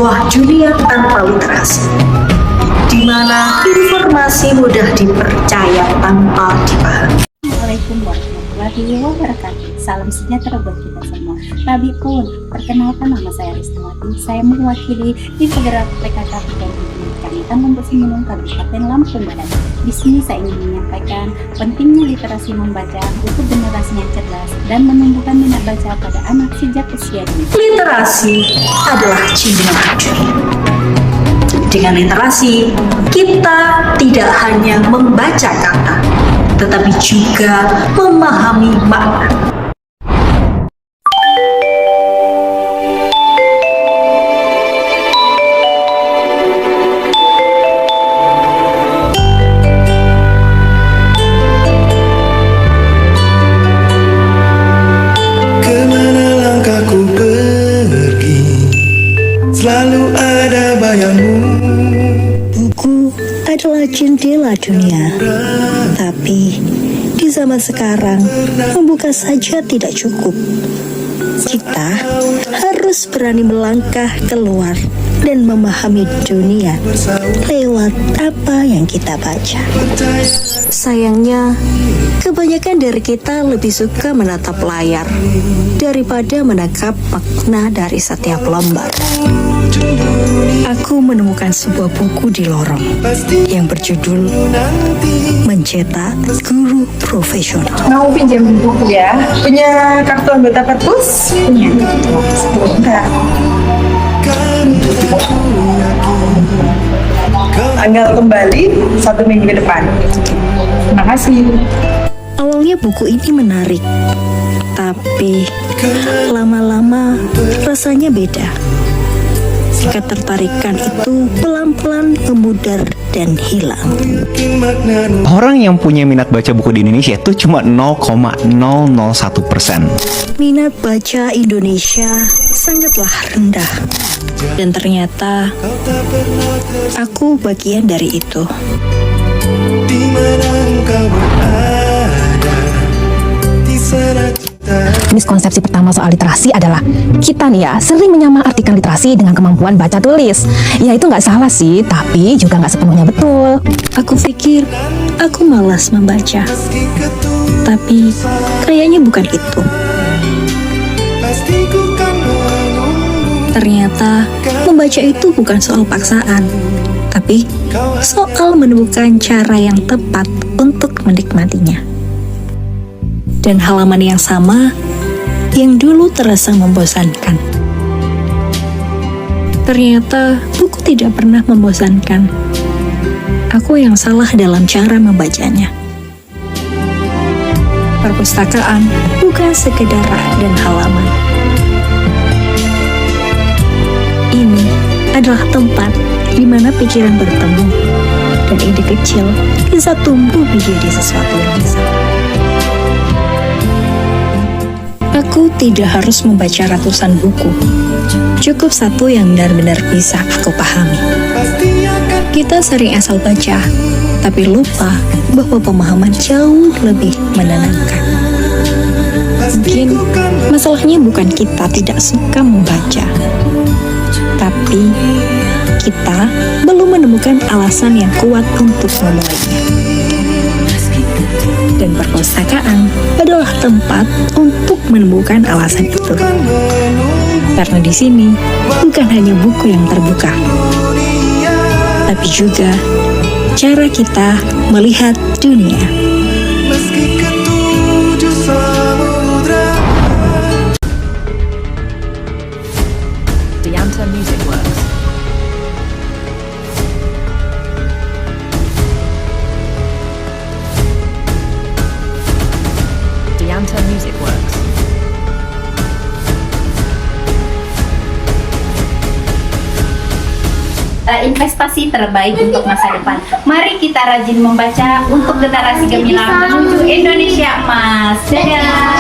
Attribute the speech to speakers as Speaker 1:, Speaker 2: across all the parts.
Speaker 1: sebuah dunia tanpa literasi, di mana informasi mudah dipercaya tanpa dipahami.
Speaker 2: Assalamualaikum warahmatullahi wabarakatuh. Salam sejahtera buat kita semua. Rabi pun, perkenalkan nama saya Risnawati. Saya mewakili di Federal PKK dan Kecamatan Lembusimulung, Kabupaten Lampung Barat. Di sini saya ingin menyampaikan pentingnya literasi membaca untuk generasi yang cerdas dan menumbuhkan minat baca pada anak sejak usia dini.
Speaker 1: Literasi adalah jiwa dunia. Dengan literasi, kita tidak hanya membaca kata, tetapi juga memahami makna.
Speaker 3: Kemana langkahku pergi, selalu ada bayangmu.
Speaker 4: Buku adalah jendela dunia, tapi di zaman sekarang membuka saja tidak cukup. Kita harus berani melangkah keluar dan memahami dunia lewat apa yang kita baca. Sayangnya, kebanyakan dari kita lebih suka menatap layar daripada menangkap makna dari setiap lembar. Aku menemukan sebuah buku di lorong yang berjudul Mencetak Guru Profesional.
Speaker 5: Mau pinjam buku ya? Punya kartu anggota perpus? Punya. Enggak. Tanggal kembali 1 minggu ke depan. Terima kasih.
Speaker 4: Awalnya buku ini menarik, tapi lama-lama rasanya beda. Ketertarikan itu pelan-pelan memudar dan hilang.
Speaker 6: Orang yang punya minat baca buku di Indonesia itu cuma 0,001%.
Speaker 4: Minat baca Indonesia sangatlah rendah. Dan ternyata aku bagian dari itu.
Speaker 3: Di mana engkau berada, di sana kita.
Speaker 7: Miskonsepsi pertama soal literasi adalah kita nih ya sering menyamaartikan literasi dengan kemampuan baca tulis. Ya itu nggak salah sih, tapi juga nggak sepenuhnya betul.
Speaker 4: Aku pikir aku malas membaca, tapi kayaknya bukan itu.
Speaker 3: Pasti ku kan menunggu.
Speaker 4: Ternyata membaca itu bukan soal paksaan, tapi soal menemukan cara yang tepat untuk menikmatinya. Dan halaman yang sama yang dulu terasa membosankan, ternyata buku tidak pernah membosankan. Aku yang salah dalam cara membacanya. Perpustakaan bukan sekedar rak dan halaman. Ini adalah tempat di mana pikiran bertemu dan ide kecil bisa tumbuh menjadi sesuatu yang besar. Aku tidak harus membaca ratusan buku. Cukup satu yang benar-benar bisa aku pahami. Kita sering asal baca, tapi lupa bahwa pemahaman jauh lebih menenangkan. Mungkin masalahnya bukan kita tidak suka membaca, tapi kita belum menemukan alasan yang kuat untuk memulainya. Dan perpustakaan adalah tempat untuk menemukan alasan itu. Karena di sini bukan hanya buku yang terbuka, tapi juga cara kita melihat dunia.
Speaker 3: Meski ketujuh samudra.
Speaker 8: Dianta Music Works. Dianta Music Works.
Speaker 2: Investasi terbaik untuk masa depan. Mari kita rajin membaca untuk generasi gemilang menuju Indonesia Emas. Dadah.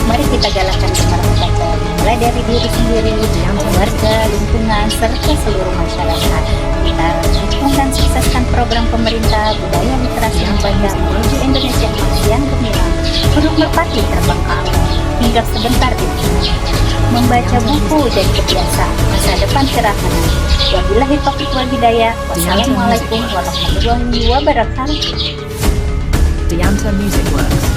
Speaker 2: Mari kita galakkan semangat membaca, mulai dari diri sendiri, keluarga, lingkungan, serta seluruh masyarakat. Kita dukung dan sukseskan program pemerintah budaya literasi membaca menuju Indonesia Emas yang gemilang. burung merpati terbang ke awan, hinggap sebentar di bumi. Membaca buku jadi kebiasaan, masa depan cerah menanti. Wabillahi taufiq wal hidayah. Wassalamualaikum warahmatullahi wabarakatuh.
Speaker 8: The Anta Music Works.